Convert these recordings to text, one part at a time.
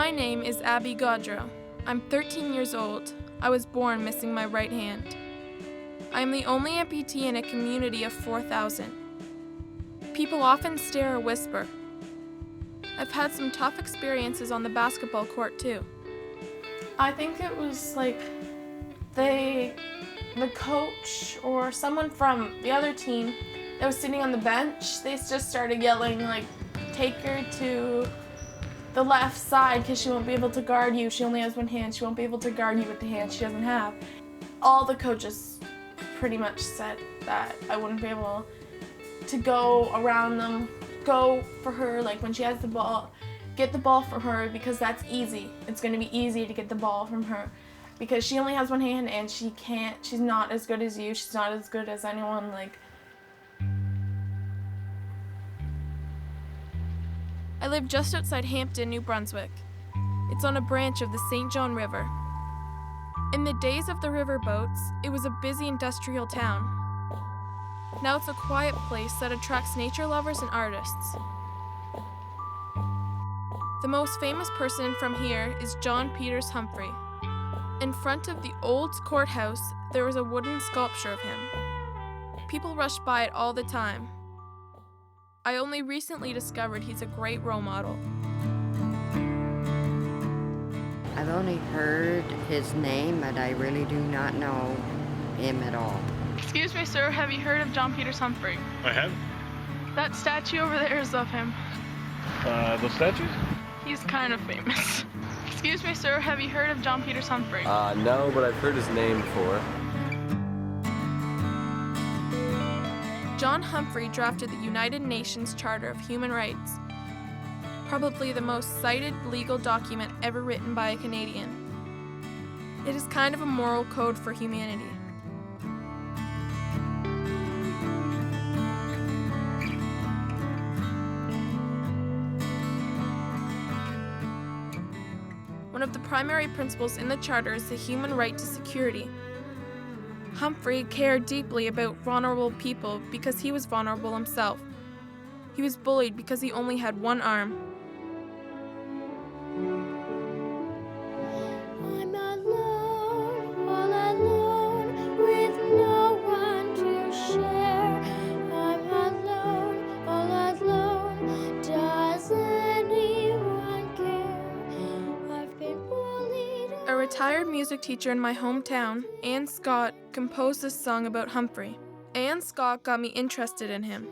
My name is Abigail Godreau. I'm 13 years old. I was born missing my right hand. I am the only amputee in a community of 4,000. People often stare or whisper. I've had some tough experiences on the basketball court too. I think it was like the coach or someone from the other team that was sitting on the bench, they just started yelling like, take her to the left side because she won't be able to guard you. She only has one hand. She won't be able to guard you with the hand she doesn't have. All the coaches pretty much said that I wouldn't be able to go around them, go for her, like when she has the ball, get the ball for her because that's easy. It's going to be easy to get the ball from her because she only has one hand and she's not as good as you. She's not as good as anyone. I live just outside Hampton, New Brunswick. It's on a branch of the St. John River. In the days of the river boats, it was a busy industrial town. Now it's a quiet place that attracts nature lovers and artists. The most famous person from here is John Peters Humphrey. In front of the old courthouse, there is a wooden sculpture of him. People rush by it all the time. I only recently discovered he's a great role model. I've only heard his name, but I really do not know him at all. Excuse me, sir, have you heard of John Peters Humphrey? I have. That statue over there is of him. Those statues? He's kind of famous. Excuse me, sir, have you heard of John Peters Humphrey? No, but I've heard his name before. John Humphrey drafted the United Nations Charter of Human Rights, probably the most cited legal document ever written by a Canadian. It is kind of a moral code for humanity. One of the primary principles in the Charter is the human right to security. Humphrey cared deeply about vulnerable people because he was vulnerable himself. He was bullied because he only had one arm. I'm alone, all alone, with no one to share. I'm alone, all alone, does anyone care? I've been bullied. A retired music teacher in my hometown, Ann Scott, composed this song about Humphrey. Ann Scott got me interested in him.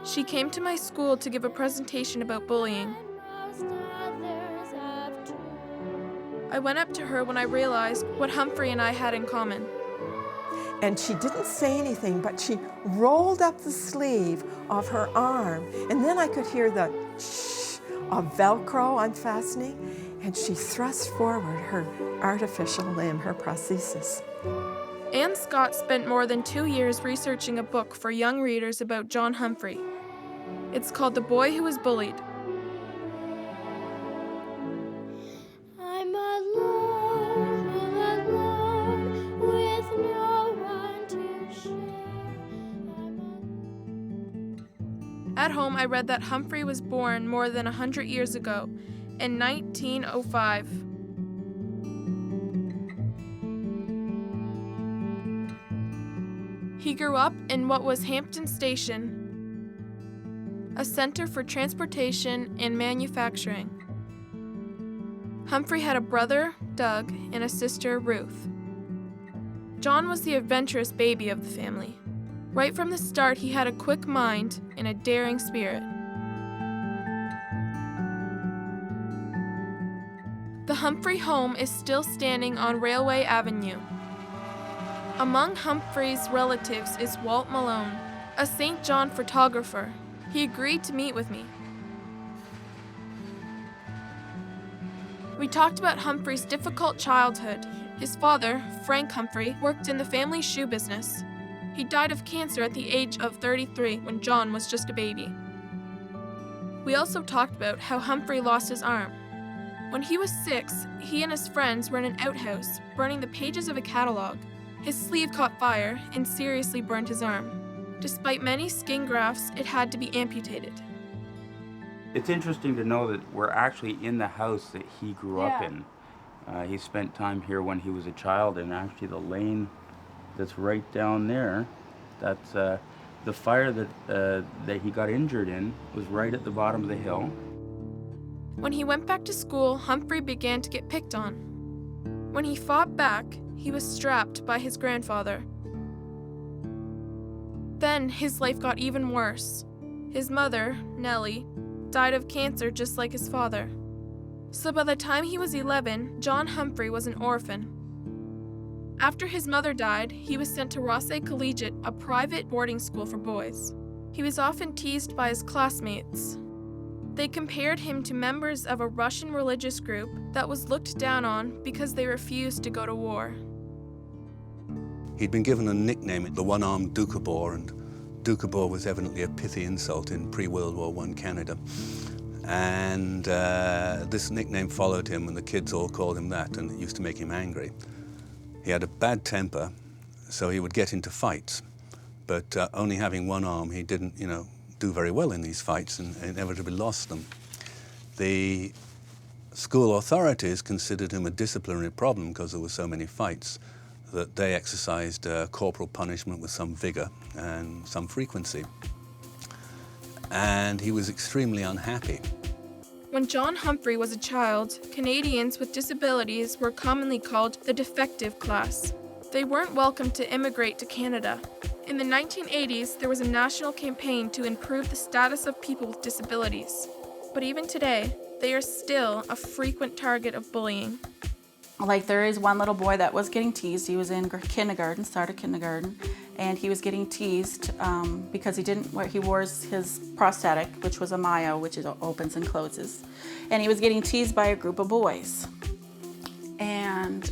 She came to my school to give a presentation about bullying. I went up to her when I realized what Humphrey and I had in common. And she didn't say anything, but she rolled up the sleeve of her arm, and then I could hear the shh of Velcro unfastening, and she thrust forward her artificial limb, her prosthesis. Ann Scott spent more than 2 years researching a book for young readers about John Humphrey. It's called The Boy Who Was Bullied. I'm alone, all alone, with no one to share. At home, I read that Humphrey was born more than 100 years ago, in 1905. He grew up in what was Hampton Station, a center for transportation and manufacturing. Humphrey had a brother, Doug, and a sister, Ruth. John was the adventurous baby of the family. Right from the start, he had a quick mind and a daring spirit. The Humphrey home is still standing on Railway Avenue. Among Humphrey's relatives is Walt Malone, a St. John photographer. He agreed to meet with me. We talked about Humphrey's difficult childhood. His father, Frank Humphrey, worked in the family shoe business. He died of cancer at the age of 33 when John was just a baby. We also talked about how Humphrey lost his arm. When he was 6, he and his friends were in an outhouse, burning the pages of a catalog. His sleeve caught fire and seriously burned his arm. Despite many skin grafts, it had to be amputated. It's interesting to know that we're actually in the house that he grew up in. He spent time here when he was a child, and actually the lane that's right down there, that's the fire that he got injured in was right at the bottom of the hill. When he went back to school, Humphrey began to get picked on. When he fought back, he was strapped by his grandfather. Then his life got even worse. His mother, Nellie, died of cancer just like his father. So by the time he was 11, John Humphrey was an orphan. After his mother died, he was sent to Rossay Collegiate, a private boarding school for boys. He was often teased by his classmates. They compared him to members of a Russian religious group that was looked down on because they refused to go to war. He'd been given a nickname, the one-armed Doukhobor, and Doukhobor was evidently a pithy insult in pre-World War I Canada. And this nickname followed him, and the kids all called him that, and it used to make him angry. He had a bad temper, so he would get into fights, but only having one arm, he didn't, do very well in these fights and inevitably lost them. The school authorities considered him a disciplinary problem because there were so many fights that they exercised corporal punishment with some vigor and some frequency. And he was extremely unhappy. When John Humphrey was a child, Canadians with disabilities were commonly called the defective class. They weren't welcome to immigrate to Canada. In the 1980s, there was a national campaign to improve the status of people with disabilities. But even today, they are still a frequent target of bullying. Like, there is one little boy that was getting teased. He was in kindergarten, started kindergarten, and he was getting teased because he wore his prosthetic, which was a Myo, which opens and closes. And he was getting teased by a group of boys. And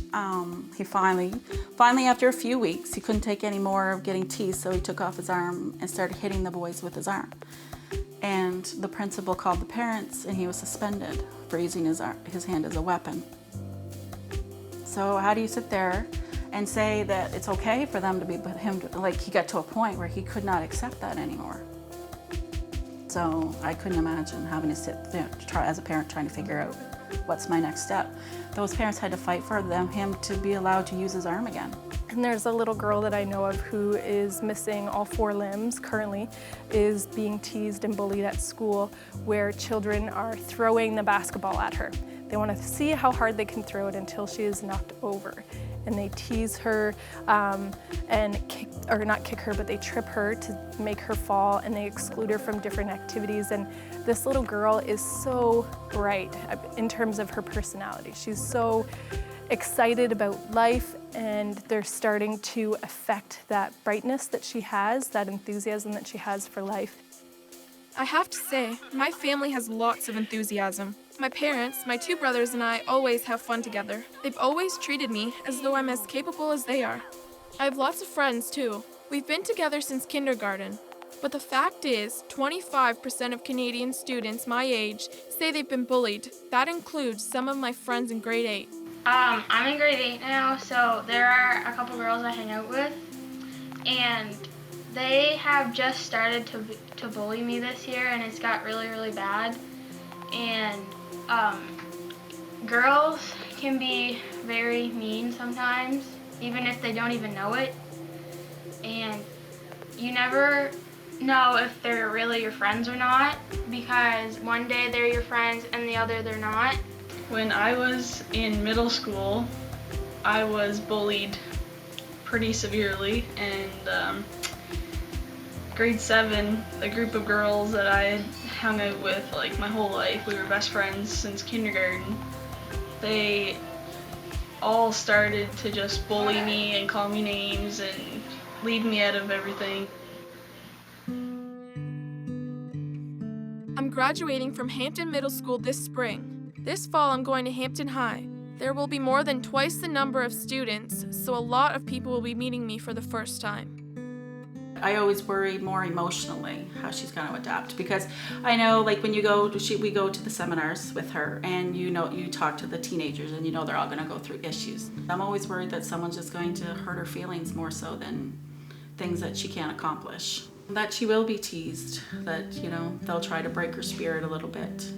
he finally, after a few weeks, he couldn't take any more of getting teased, so he took off his arm and started hitting the boys with his arm. And the principal called the parents, and he was suspended for using his hand as a weapon. So how do you sit there and say that it's okay for them to be with him? He got to a point where he could not accept that anymore. So I couldn't imagine having to sit there as a parent trying to figure out what's my next step. Those parents had to fight for him to be allowed to use his arm again. And there's a little girl that I know of who is missing all 4 limbs currently, is being teased and bullied at school, where children are throwing the basketball at her. They want to see how hard they can throw it until she is knocked over. And they tease her and not kick her, but they trip her to make her fall, and they exclude her from different activities. And this little girl is so bright in terms of her personality. She's so excited about life, and they're starting to affect that brightness that she has, that enthusiasm that she has for life. I have to say, my family has lots of enthusiasm. My parents, my 2 brothers, and I always have fun together. They've always treated me as though I'm as capable as they are. I have lots of friends, too. We've been together since kindergarten. But the fact is, 25% of Canadian students my age say they've been bullied. That includes some of my friends in grade 8. I'm in grade 8 now, so there are a couple girls I hang out with, and they have just started to bully me this year, and it's got really, really bad. And girls can be very mean sometimes, even if they don't even know it. And you never know if they're really your friends or not, because one day they're your friends and the other they're not. When I was in middle school, I was bullied pretty severely, and grade 7, a group of girls that I had hung out with my whole life, we were best friends since kindergarten, they all started to just bully me and call me names and leave me out of everything. I'm graduating from Hampton Middle School this spring. This fall, I'm going to Hampton High. There will be more than twice the number of students, so a lot of people will be meeting me for the first time. I always worry more emotionally how she's going to adapt, because I know, when we go to the seminars with her, and you talk to the teenagers, and they're all going to go through issues. I'm always worried that someone's just going to hurt her feelings more so than things that she can't accomplish. That she will be teased, that, they'll try to break her spirit a little bit.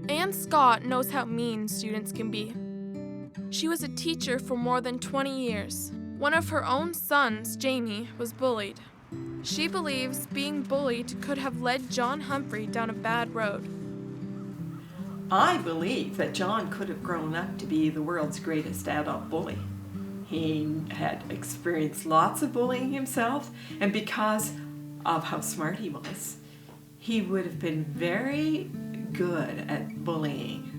Ann Scott knows how mean students can be. She was a teacher for more than 20 years. One of her own sons, Jamie, was bullied. She believes being bullied could have led John Humphrey down a bad road. I believe that John could have grown up to be the world's greatest adult bully. He had experienced lots of bullying himself, and because of how smart he was, he would have been very good at bullying.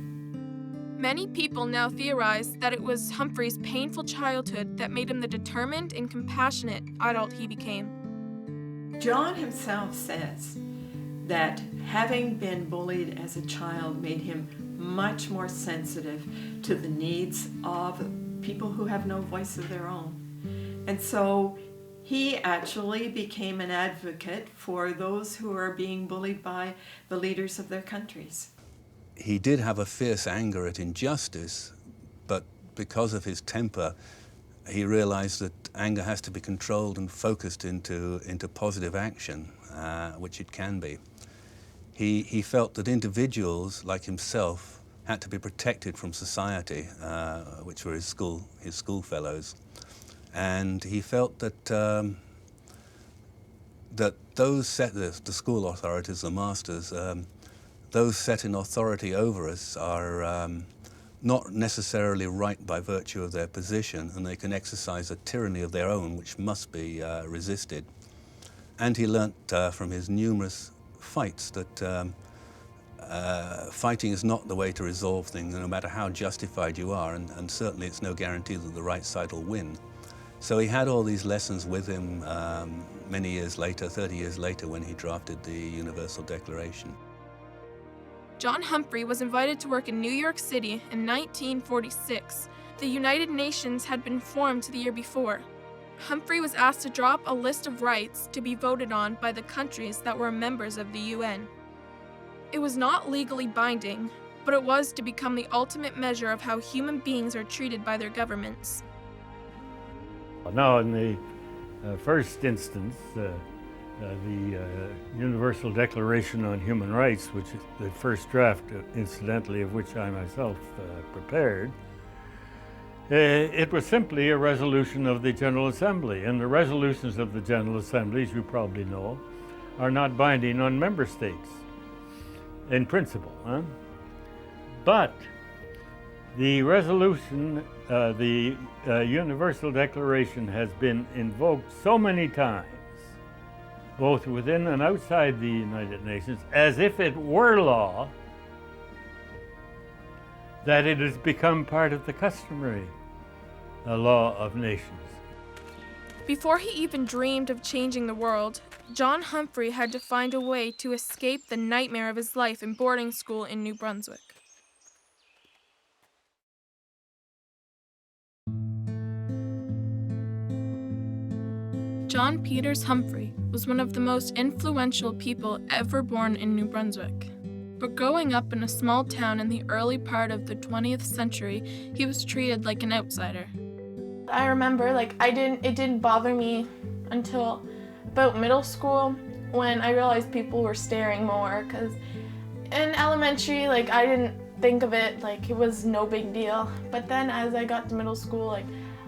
Many people now theorize that it was Humphrey's painful childhood that made him the determined and compassionate adult he became. John himself says that having been bullied as a child made him much more sensitive to the needs of people who have no voice of their own. And so he actually became an advocate for those who are being bullied by the leaders of their countries. He did have a fierce anger at injustice, but because of his temper, he realized that anger has to be controlled and focused into positive action, which it can be. He felt that individuals like himself had to be protected from society, which were his school fellows, and he felt that that those set the school authorities, the masters, those set in authority over us are not necessarily right by virtue of their position, and they can exercise a tyranny of their own which must be resisted. And he learnt from his numerous fights that fighting is not the way to resolve things, no matter how justified you are, and certainly it's no guarantee that the right side will win. So he had all these lessons with him many years later, 30 years later, when he drafted the Universal Declaration. John Humphrey was invited to work in New York City in 1946. The United Nations had been formed the year before. Humphrey was asked to draw up a list of rights to be voted on by the countries that were members of the UN. It was not legally binding, but it was to become the ultimate measure of how human beings are treated by their governments. Now, in the first instance, the Universal Declaration on Human Rights, which is the first draft, incidentally, of which I myself prepared, it was simply a resolution of the General Assembly. And the resolutions of the General Assembly, as you probably know, are not binding on member states in principle. But the resolution, the Universal Declaration has been invoked so many times, both within and outside the United Nations, as if it were law, that it has become part of the customary law of nations. Before he even dreamed of changing the world, John Humphrey had to find a way to escape the nightmare of his life in boarding school in New Brunswick. John Peters Humphrey was one of the most influential people ever born in New Brunswick. But growing up in a small town in the early part of the 20th century, he was treated like an outsider. I remember, it didn't bother me until about middle school when I realized people were staring more, because in elementary, I didn't think of it like it was no big deal. But then as I got to middle school,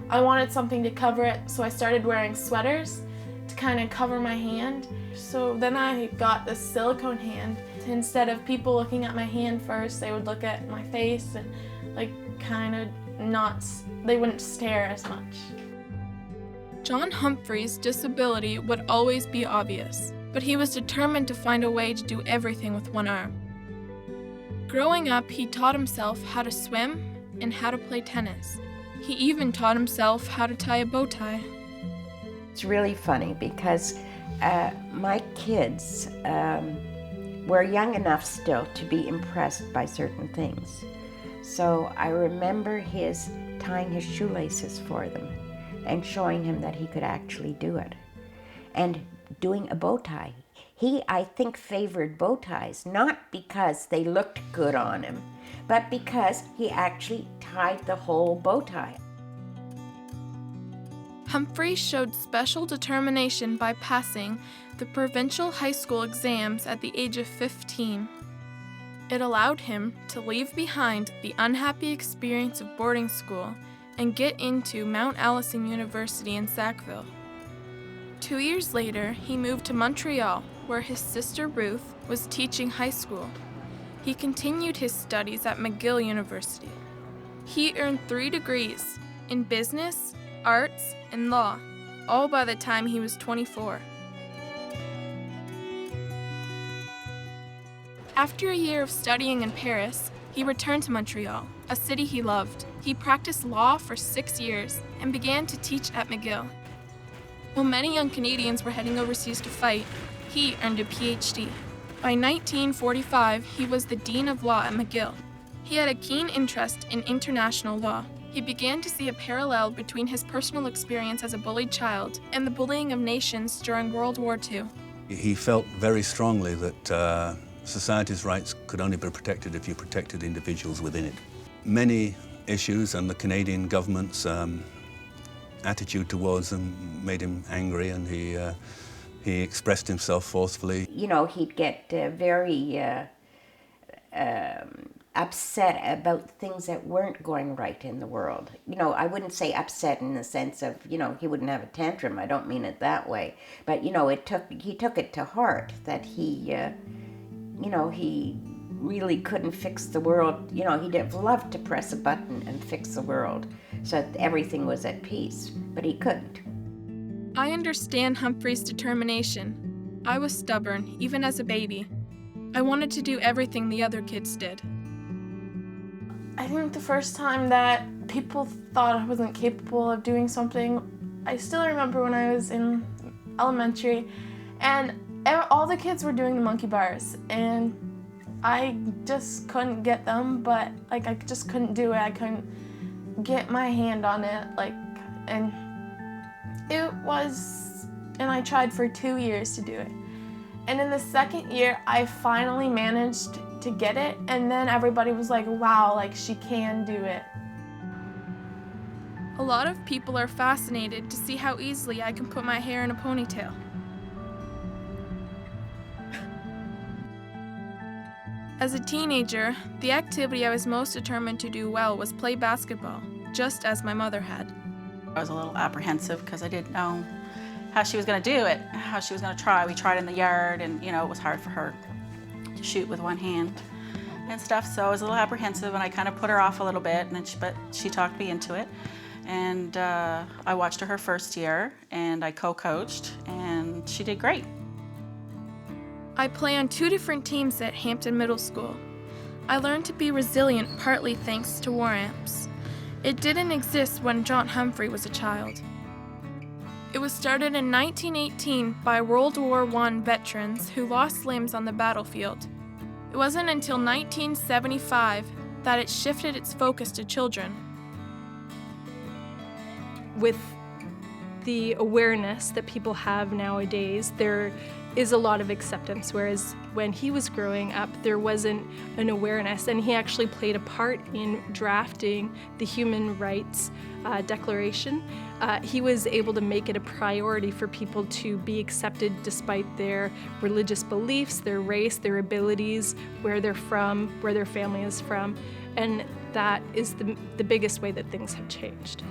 I wanted something to cover it, so I started wearing sweaters to kind of cover my hand. So then I got this silicone hand. Instead of people looking at my hand first, they would look at my face and they wouldn't stare as much. John Humphrey's disability would always be obvious, but he was determined to find a way to do everything with one arm. Growing up, he taught himself how to swim and how to play tennis. He even taught himself how to tie a bow tie. It's really funny because my kids were young enough still to be impressed by certain things. So I remember his tying his shoelaces for them and showing him that he could actually do it. And doing a bow tie. He, I think, favored bow ties, not because they looked good on him, but because he actually tied the whole bow tie. Humphreys showed special determination by passing the provincial high school exams at the age of 15. It allowed him to leave behind the unhappy experience of boarding school and get into Mount Allison University in Sackville. 2 years later, he moved to Montreal, where his sister Ruth was teaching high school. He continued his studies at McGill University. He earned 3 degrees in business, arts, and law, all by the time he was 24. After a year of studying in Paris, he returned to Montreal, a city he loved. He practiced law for 6 years and began to teach at McGill. While many young Canadians were heading overseas to fight, he earned a PhD. By 1945, he was the Dean of Law at McGill. He had a keen interest in international law. He began to see a parallel between his personal experience as a bullied child and the bullying of nations during World War II. He felt very strongly that society's rights could only be protected if you protected individuals within it. Many issues and the Canadian government's attitude towards them made him angry, and he expressed himself forcefully. You know, he'd get very upset about things that weren't going right in the world. You know, I wouldn't say upset in the sense of, you know, he wouldn't have a tantrum. I don't mean it that way. But, you know, he took it to heart that he really couldn't fix the world. You know, he'd have loved to press a button and fix the world so that everything was at peace, but he couldn't. I understand Humphrey's determination. I was stubborn, even as a baby. I wanted to do everything the other kids did. I think the first time that people thought I wasn't capable of doing something, I still remember when I was in elementary, and all the kids were doing the monkey bars, and I just couldn't get them, but I just couldn't do it. I couldn't get my hand on it, and I tried for 2 years to do it. And in the second year, I finally managed to get it, and then everybody was like, wow, she can do it. A lot of people are fascinated to see how easily I can put my hair in a ponytail. As a teenager, the activity I was most determined to do well was play basketball, just as my mother had. I was a little apprehensive because I didn't know how she was going to do it, how she was going to try. We tried in the yard, and it was hard for her to shoot with one hand and stuff, so I was a little apprehensive, and I kind of put her off a little bit, but she talked me into it. And I watched her first year, and I co-coached, and she did great. I play on 2 different teams at Hampton Middle School. I learned to be resilient partly thanks to war amps. It didn't exist when John Humphrey was a child. It was started in 1918 by World War I veterans who lost limbs on the battlefield. It wasn't until 1975 that it shifted its focus to children. With the awareness that people have nowadays, there is a lot of acceptance, whereas when he was growing up, there wasn't an awareness, and he actually played a part in drafting the Human Rights Declaration. He was able to make it a priority for people to be accepted despite their religious beliefs, their race, their abilities, where they're from, where their family is from, and that is the biggest way that things have changed.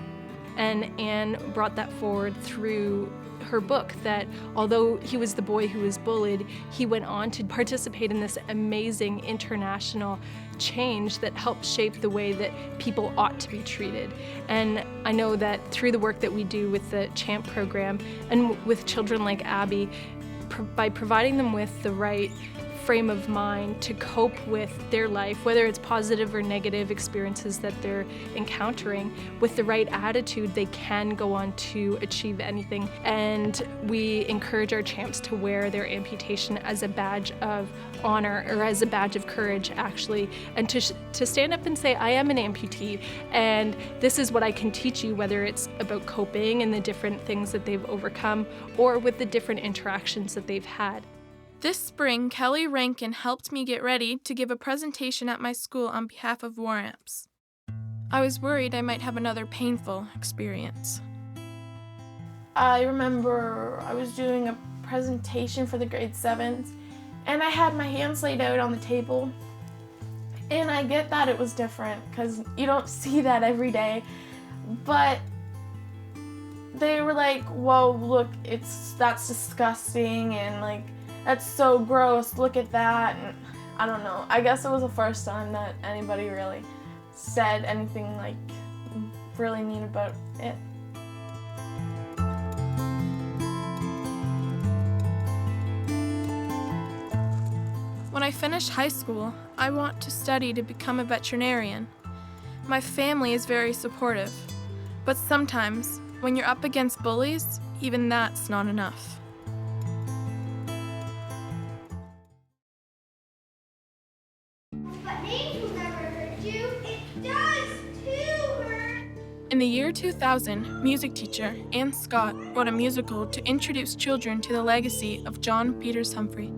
And Anne brought that forward through her book, that although he was the boy who was bullied, he went on to participate in this amazing international change that helped shape the way that people ought to be treated. And I know that through the work that we do with the CHAMP program and with children like Abby, by providing them with the right frame of mind to cope with their life, whether it's positive or negative experiences that they're encountering, with the right attitude, they can go on to achieve anything. And we encourage our champs to wear their amputation as a badge of honor, or as a badge of courage, actually, and to stand up and say, I am an amputee, and this is what I can teach you, whether it's about coping and the different things that they've overcome, or with the different interactions that they've had. This spring, Kelly Rankin helped me get ready to give a presentation at my school on behalf of war amps. I was worried I might have another painful experience. I remember I was doing a presentation for the grade 7s, and I had my hands laid out on the table. And I get that it was different because you don't see that every day. But they were like, whoa, look, that's disgusting, and like, that's so gross, look at that. And I don't know, I guess it was the first time that anybody really said anything like really mean about it. When I finish high school, I want to study to become a veterinarian. My family is very supportive, but sometimes, when you're up against bullies, even that's not enough. But names will never hurt you. It does too hurt. In the year 2000, music teacher Ann Scott wrote a musical to introduce children to the legacy of John Peters Humphrey.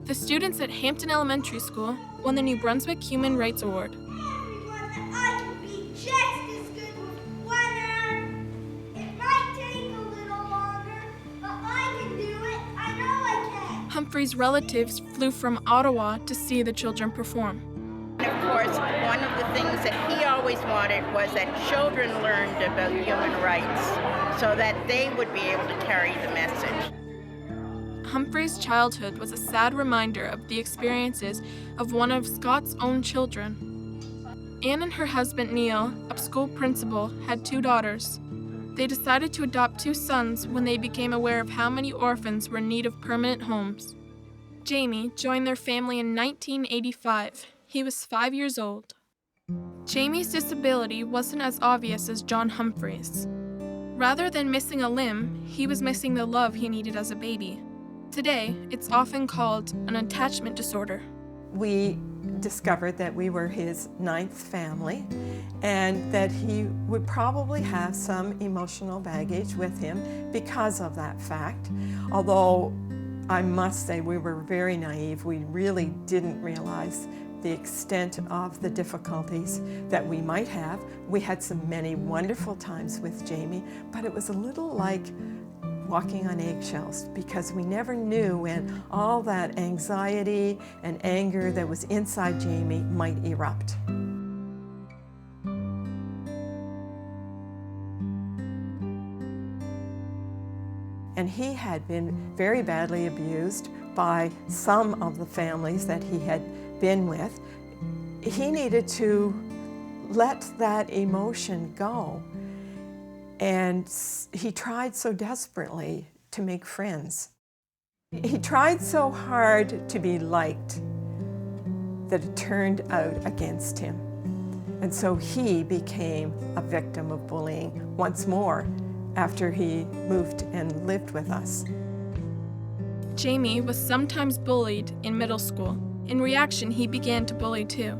The students at Hampton Elementary School won the New Brunswick Human Rights Award. Everyone, I can be just as good with one arm. It might take a little longer, but I can do it. I know I can. Humphrey's relatives flew from Ottawa to see the children perform. And of course, one of the things that he always wanted was that children learned about human rights so that they would be able to carry the message. Humphrey's childhood was a sad reminder of the experiences of one of Scott's own children. Anne and her husband Neil, a school principal, had 2 daughters. They decided to adopt 2 sons when they became aware of how many orphans were in need of permanent homes. Jamie joined their family in 1985. He was 5 years old. Jamie's disability wasn't as obvious as John Humphreys. Rather than missing a limb, he was missing the love he needed as a baby. Today, it's often called an attachment disorder. We discovered that we were his 9th family and that he would probably have some emotional baggage with him because of that fact. Although I must say we were very naive. We really didn't realize the extent of the difficulties that we might have. We had many wonderful times with Jamie, but it was a little like walking on eggshells because we never knew when all that anxiety and anger that was inside Jamie might erupt. And he had been very badly abused by some of the families that he had been with. He needed to let that emotion go. And he tried so desperately to make friends. He tried so hard to be liked that it turned out against him. And so he became a victim of bullying once more after he moved and lived with us. Jamie was sometimes bullied in middle school. In reaction, he began to bully too.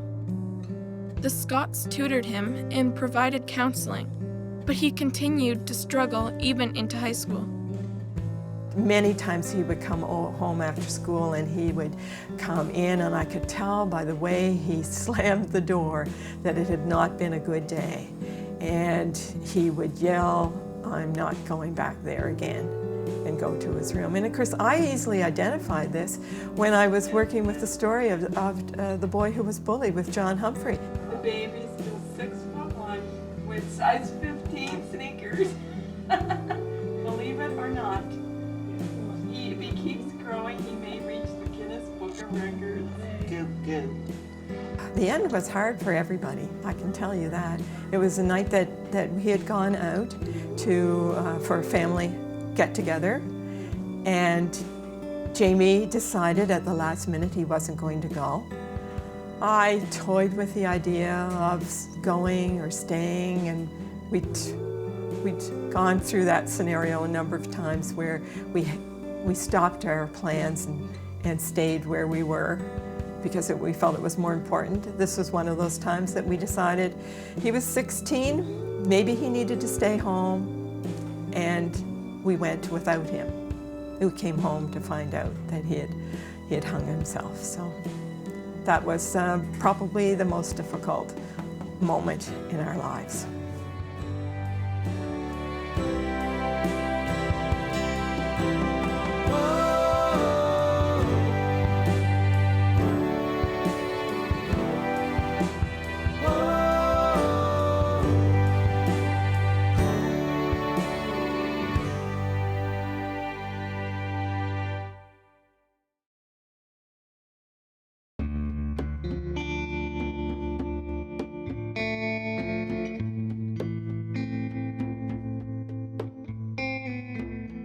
The Scotts tutored him and provided counseling, but he continued to struggle even into high school. Many times he would come home after school and he would come in, and I could tell by the way he slammed the door that it had not been a good day. And he would yell, "I'm not going back there again," and go to his room. And of course, I easily identified this when I was working with the story of the boy who was bullied with John Humphrey. The baby's still 6'1" with size 15 sneakers. Believe it or not. If he keeps growing, he may reach the Guinness Book of Records. Good. The end was hard for everybody, I can tell you that. It was a night that we had gone out for a family get-together, and Jamie decided at the last minute he wasn't going to go. I toyed with the idea of going or staying, and we'd gone through that scenario a number of times where we stopped our plans and stayed where we were because we felt it was more important. This was one of those times that we decided he was 16, maybe he needed to stay home, and we went without him. We came home to find out that he had hung himself. So that was probably the most difficult moment in our lives.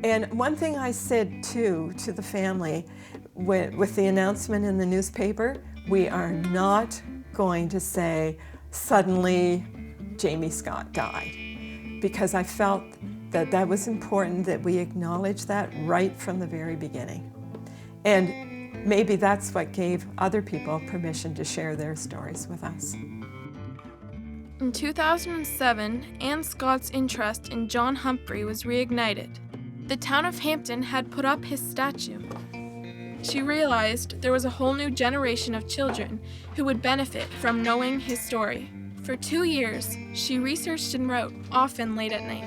And one thing I said too to the family with the announcement in the newspaper, we are not going to say suddenly Jamie Scott died, because I felt that that was important that we acknowledge that right from the very beginning. And maybe that's what gave other people permission to share their stories with us. In 2007, Ann Scott's interest in John Humphrey was reignited. The town of Hampton had put up his statue. She realized there was a whole new generation of children who would benefit from knowing his story. For 2 years, she researched and wrote, often late at night.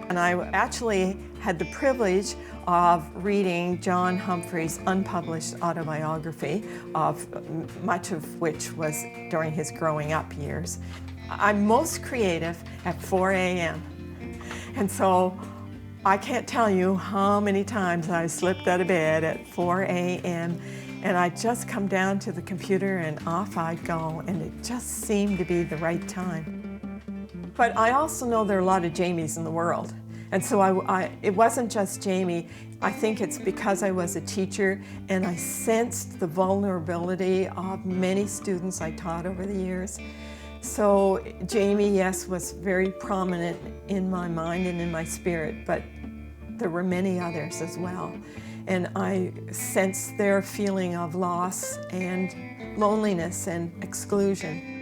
And I actually had the privilege of reading John Humphrey's unpublished autobiography, of much of which was during his growing up years. I'm most creative at 4 a.m. And so I can't tell you how many times I slipped out of bed at 4 a.m. and I'd just come down to the computer and off I'd go, and it just seemed to be the right time. But I also know there are a lot of Jamies in the world. And so it wasn't just Jamie. I think it's because I was a teacher and I sensed the vulnerability of many students I taught over the years. So Jamie, yes, was very prominent in my mind and in my spirit, but there were many others as well. And I sensed their feeling of loss and loneliness and exclusion.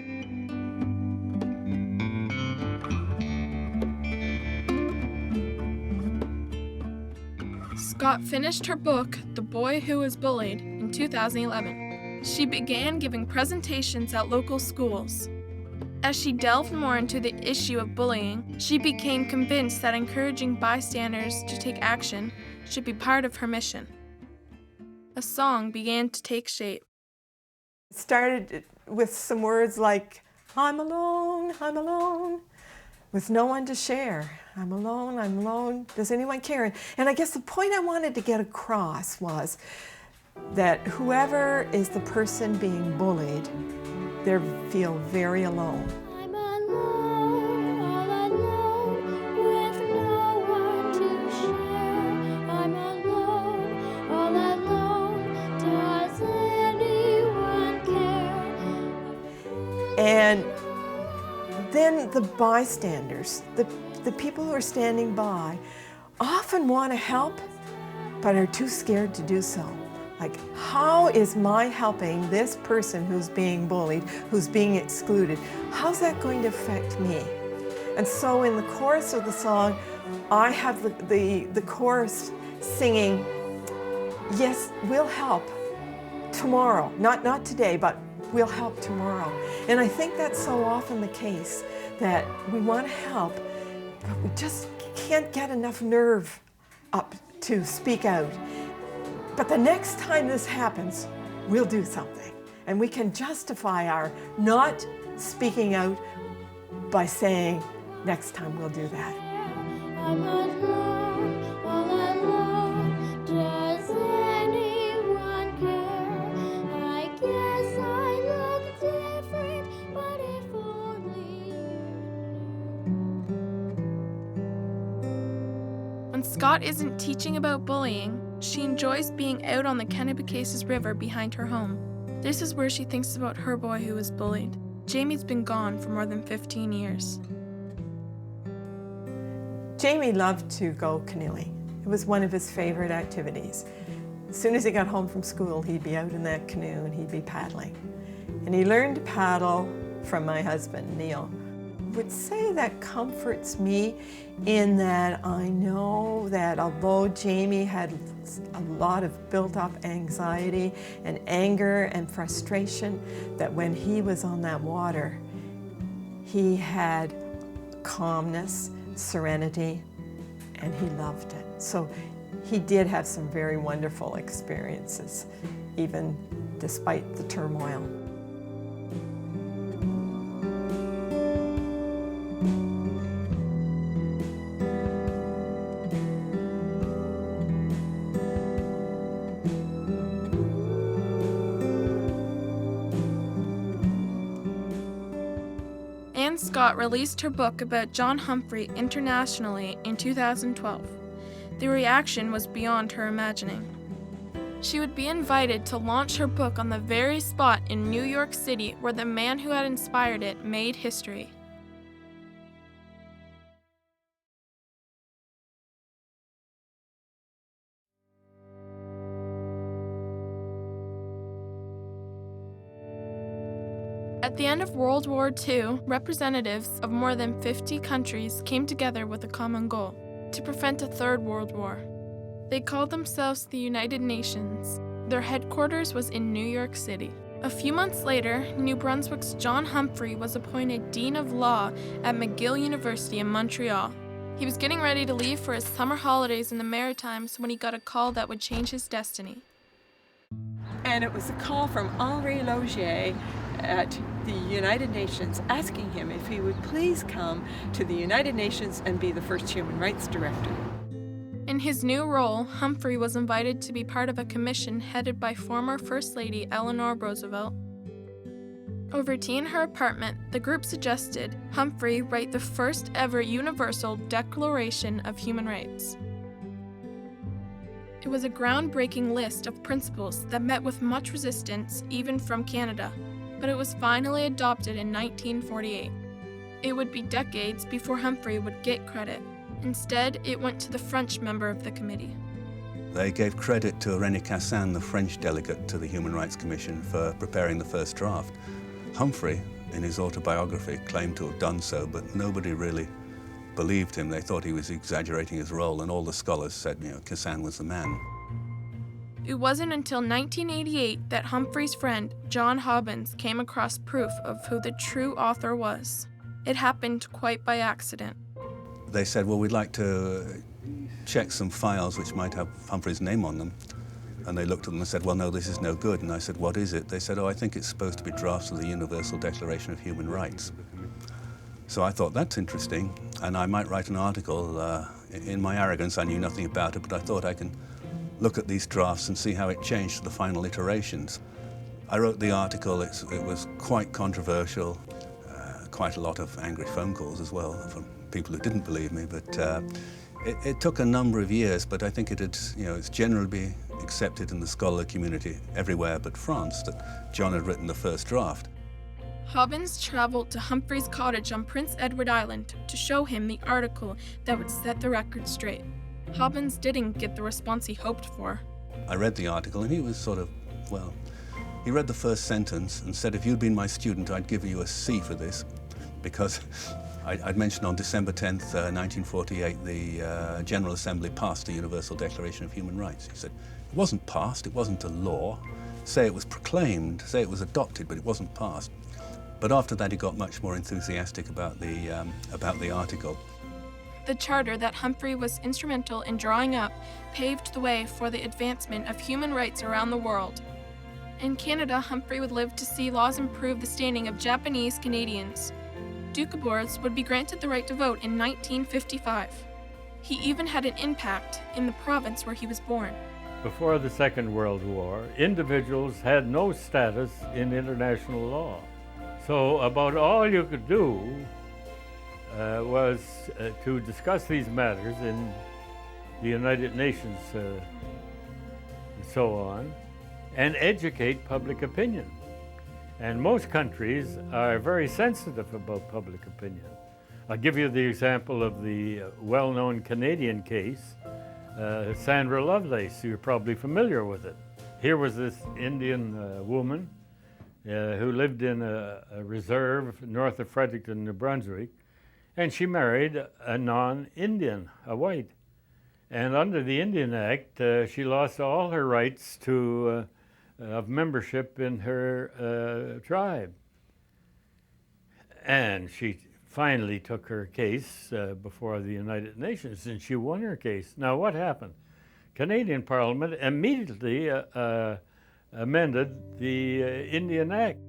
Scott finished her book, The Boy Who Was Bullied, in 2011. She began giving presentations at local schools. As she delved more into the issue of bullying, she became convinced that encouraging bystanders to take action should be part of her mission. A song began to take shape. It started with some words like, I'm alone, with no one to share. I'm alone, does anyone care? And I guess the point I wanted to get across was that whoever is the person being bullied, they feel very alone. I'm alone, all alone, with no one to share. I'm alone, all alone, does anyone care? And then the bystanders, the people who are standing by, often want to help, but are too scared to do so. Like, how is my helping this person who's being bullied, who's being excluded, how's that going to affect me? And so in the chorus of the song, I have the chorus singing, yes, we'll help tomorrow, not today, but we'll help tomorrow. And I think that's so often the case, that we want to help, but we just can't get enough nerve up to speak out. But the next time this happens, we'll do something. And we can justify our not speaking out by saying, next time we'll do that. I'm alone, all alone, does anyone care? I guess I look different, but if only When Scott isn't teaching about bullying, she enjoys being out on the Kennebecasis River behind her home. This is where she thinks about her boy who was bullied. Jamie's been gone for more than 15 years. Jamie loved to go canoeing. It was one of his favorite activities. As soon as he got home from school, he'd be out in that canoe and he'd be paddling. And he learned to paddle from my husband, Neil. I would say that comforts me in that I know that although Jamie had a lot of built-up anxiety and anger and frustration, that when he was on that water, he had calmness, serenity, and he loved it. So he did have some very wonderful experiences, even despite the turmoil. Scott released her book about John Humphrey internationally in 2012. The reaction was beyond her imagining. She would be invited to launch her book on the very spot in New York City where the man who had inspired it made history. At the end of World War II, representatives of more than 50 countries came together with a common goal: to prevent a third world war. They called themselves the United Nations. Their headquarters was in New York City. A few months later, New Brunswick's John Humphrey was appointed Dean of Law at McGill University in Montreal. He was getting ready to leave for his summer holidays in the Maritimes when he got a call that would change his destiny. And it was a call from Henri Logier at the United Nations asking him if he would please come to the United Nations and be the first human rights director. In his new role, Humphrey was invited to be part of a commission headed by former First Lady Eleanor Roosevelt. Over tea in her apartment, the group suggested Humphrey write the first ever universal Declaration of Human Rights. It was a groundbreaking list of principles that met with much resistance, even from Canada, but it was finally adopted in 1948. It would be decades before Humphrey would get credit. Instead, it went to the French member of the committee. They gave credit to René Cassin, the French delegate to the Human Rights Commission, for preparing the first draft. Humphrey, in his autobiography, claimed to have done so, but nobody really believed him. They thought he was exaggerating his role, and all the scholars said, Cassin was the man. It wasn't until 1988 that Humphrey's friend, John Hobbins, came across proof of who the true author was. It happened quite by accident. They said, well, we'd like to check some files which might have Humphrey's name on them. And they looked at them and said, well, no, this is no good. And I said, what is it? They said, oh, I think it's supposed to be drafts of the Universal Declaration of Human Rights. So I thought, that's interesting, and I might write an article. In my arrogance, I knew nothing about it, but I thought I can look at these drafts and see how it changed to the final iterations. I wrote the article. It was quite controversial, quite a lot of angry phone calls as well from people who didn't believe me, but it took a number of years, but I think it's generally accepted in the scholar community everywhere but France that John had written the first draft. Hobbins traveled to Humphrey's cottage on Prince Edward Island to show him the article that would set the record straight. Hobbins didn't get the response he hoped for. I read the article and he was he read the first sentence and said, if you'd been my student, I'd give you a C for this, because I'd mentioned on December 10th, 1948, the General Assembly passed the Universal Declaration of Human Rights. He said, it wasn't passed, it wasn't a law. Say it was proclaimed, say it was adopted, but it wasn't passed. But after that, he got much more enthusiastic about the article. The charter that Humphrey was instrumental in drawing up paved the way for the advancement of human rights around the world. In Canada, Humphrey would live to see laws improve the standing of Japanese Canadians. Doukhobors would be granted the right to vote in 1955. He even had an impact in the province where he was born. Before the Second World War, individuals had no status in international law. So about all you could do was to discuss these matters in the United Nations and so on, and educate public opinion. And most countries are very sensitive about public opinion. I'll give you the example of the well-known Canadian case, Sandra Lovelace. You're probably familiar with it. Here was this Indian woman who lived in a reserve north of Fredericton, New Brunswick, and she married a non-Indian, a white. And under the Indian Act, she lost all her rights of membership in her tribe. And she finally took her case before the United Nations, and she won her case. Now what happened? Canadian Parliament immediately amended the Indian Act.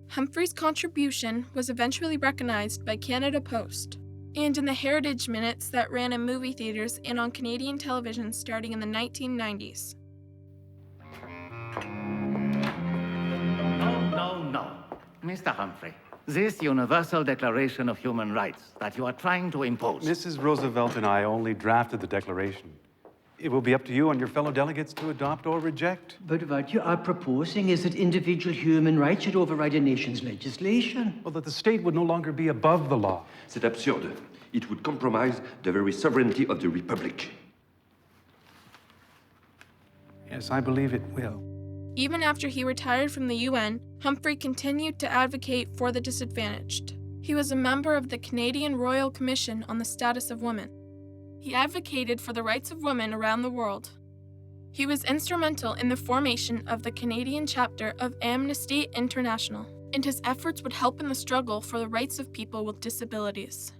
Humphrey's contribution was eventually recognized by Canada Post, and in the Heritage Minutes that ran in movie theaters and on Canadian television starting in the 1990s. No. Mr. Humphrey, this Universal Declaration of Human Rights that you are trying to impose? Mrs. Roosevelt and I only drafted the declaration. It will be up to you and your fellow delegates to adopt or reject. But what you are proposing is that individual human rights should override a nation's legislation. Well, that the state would no longer be above the law. C'est absurde. It would compromise the very sovereignty of the Republic. Yes, I believe it will. Even after he retired from the UN, Humphrey continued to advocate for the disadvantaged. He was a member of the Canadian Royal Commission on the Status of Women. He advocated for the rights of women around the world. He was instrumental in the formation of the Canadian chapter of Amnesty International, and his efforts would help in the struggle for the rights of people with disabilities.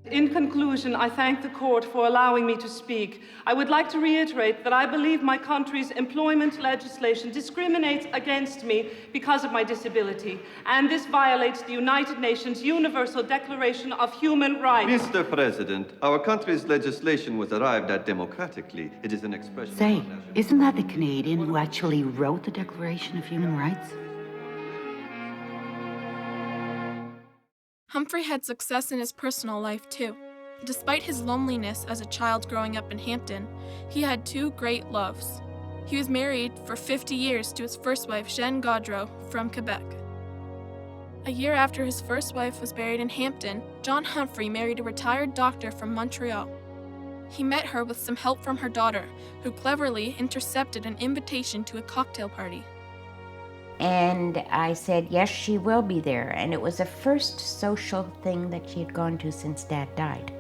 In conclusion, I thank the court for allowing me to speak. I would like to reiterate that I believe my country's employment legislation discriminates against me because of my disability, and this violates the United Nations Universal Declaration of Human Rights. Mr. President, our country's legislation was arrived at democratically. It is an expression Say, isn't that the Canadian who actually wrote the Declaration of Human Rights? Humphrey had success in his personal life, too. Despite his loneliness as a child growing up in Hampton, he had two great loves. He was married for 50 years to his first wife, Abigail Godreau, from Quebec. A year after his first wife was buried in Hampton, John Humphrey married a retired doctor from Montreal. He met her with some help from her daughter, who cleverly intercepted an invitation to a cocktail party. And I said, yes, she will be there. And it was the first social thing that she had gone to since Dad died.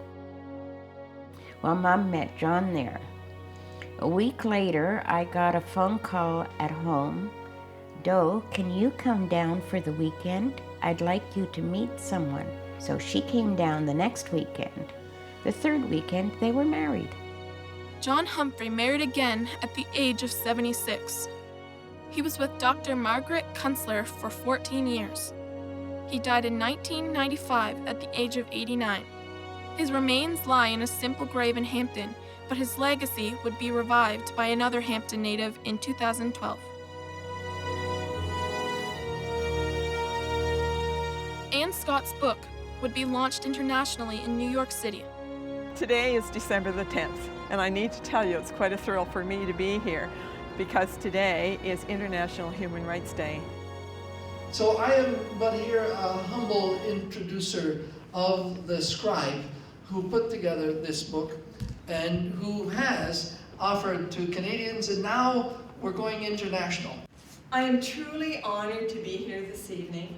Well, Mom met John there. A week later, I got a phone call at home. Doe, can you come down for the weekend? I'd like you to meet someone. So she came down the next weekend. The third weekend, they were married. John Humphrey married again at the age of 76. He was with Dr. Margaret Kunstler for 14 years. He died in 1995 at the age of 89. His remains lie in a simple grave in Hampton, but his legacy would be revived by another Hampton native in 2012. Anne Scott's book would be launched internationally in New York City. Today is December the 10th, and I need to tell you it's quite a thrill for me to be here, because today is International Human Rights Day. So I am but here a humble introducer of the scribe who put together this book and who has offered to Canadians, and now we're going international. I am truly honored to be here this evening.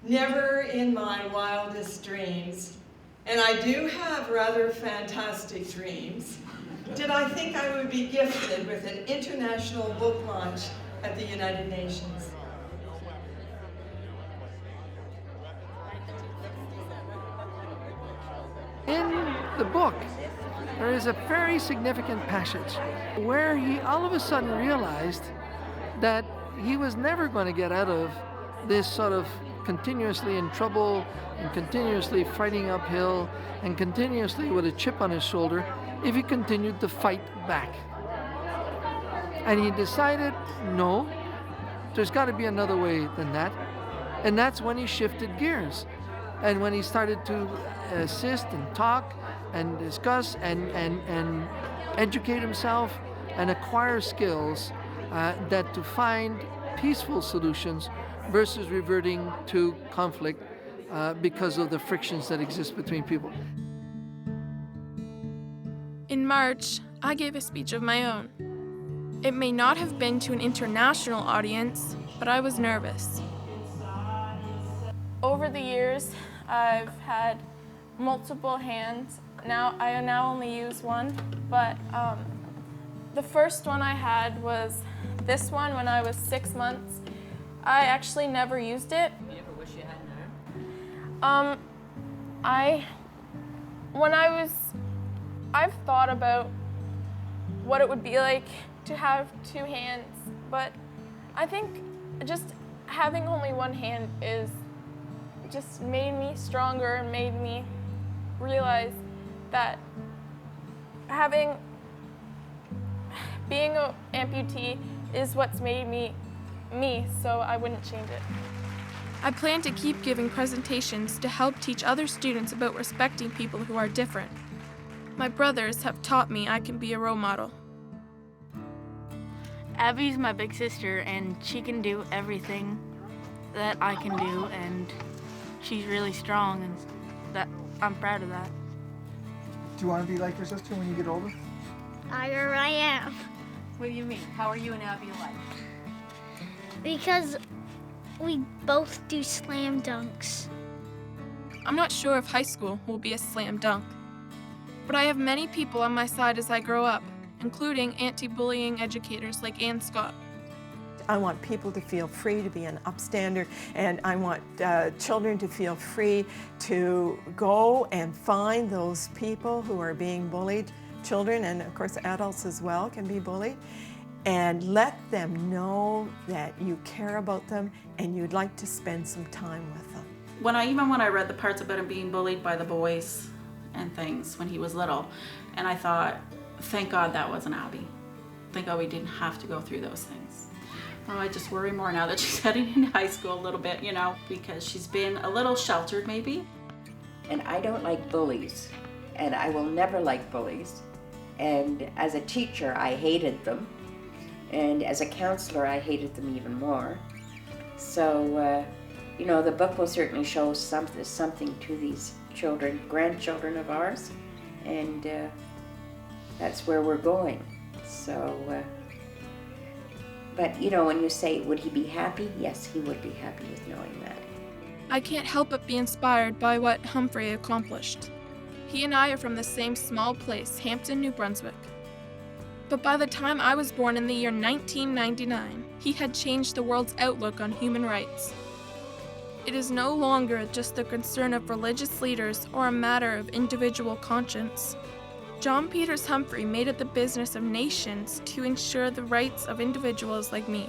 Never in my wildest dreams, and I do have rather fantastic dreams, did I think I would be gifted with an international book launch at the United Nations. In the book, there is a very significant passage where he all of a sudden realized that he was never going to get out of this sort of continuously in trouble and continuously fighting uphill and continuously with a chip on his shoulder if he continued to fight back. And he decided, no, there's got to be another way than that. And that's when he shifted gears. And when he started to assist and talk and discuss and educate himself and acquire skills that to find peaceful solutions versus reverting to conflict because of the frictions that exist between people. In March, I gave a speech of my own. It may not have been to an international audience, but I was nervous. Over the years, I've had multiple hands. I now only use one, but the first one I had was this one when I was 6 months. I actually never used it. Do you ever wish you had an arm? I've thought about what it would be like to have two hands, but I think just having only one hand is just made me stronger and made me realize that being an amputee is what's made me me, so I wouldn't change it. I plan to keep giving presentations to help teach other students about respecting people who are different. My brothers have taught me I can be a role model. Abby's my big sister, and she can do everything that I can do, and she's really strong, and that I'm proud of that. Do you want to be like your sister when you get older? I am. What do you mean? How are you and Abby alike? Because we both do slam dunks. I'm not sure if high school will be a slam dunk, but I have many people on my side as I grow up, including anti-bullying educators like Ann Scott. I want people to feel free to be an upstander, and I want children to feel free to go and find those people who are being bullied. Children, and of course adults as well, can be bullied, and let them know that you care about them and you'd like to spend some time with them. When I read the parts about him being bullied by the boys and things when he was little, and I thought, thank God that wasn't Abby. Thank God we didn't have to go through those things. Oh, I just worry more now that she's heading into high school a little bit, because she's been a little sheltered maybe. And I don't like bullies, and I will never like bullies. And as a teacher, I hated them. And as a counselor, I hated them even more. So, the book will certainly show something to these children, grandchildren of ours, and that's where we're going. So, but when you say, would he be happy? Yes, he would be happy with knowing that. I can't help but be inspired by what Humphrey accomplished. He and I are from the same small place, Hampton, New Brunswick. But by the time I was born in the year 1999, he had changed the world's outlook on human rights. It is no longer just the concern of religious leaders or a matter of individual conscience. John Peters Humphrey made it the business of nations to ensure the rights of individuals like me.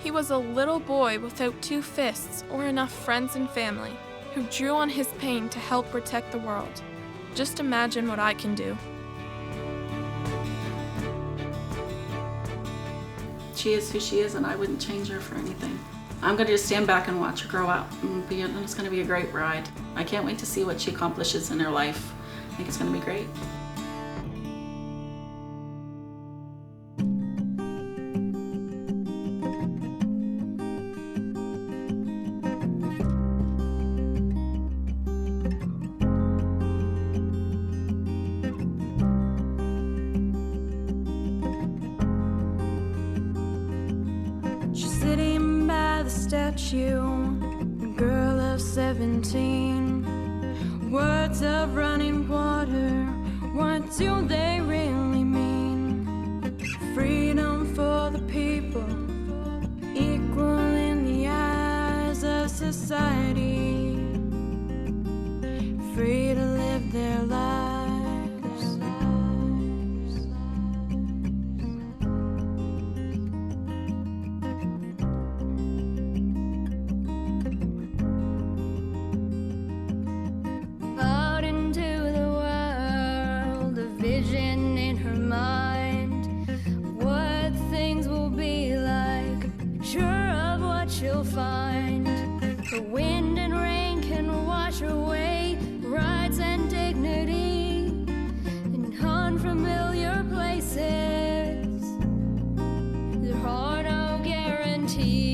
He was a little boy without 2 fists or enough friends and family, who drew on his pain to help protect the world. Just imagine what I can do. She is who she is, and I wouldn't change her for anything. I'm going to just stand back and watch her grow up, and it's going to be a great ride. I can't wait to see what she accomplishes in her life. I think it's going to be great. Statue, a girl of 17. Words of running water, what do they really mean? Freedom for the people, equal in the eyes of society, free to live their lives. She'll find the wind and rain can wash away rights and dignity in unfamiliar places. There are no guarantees.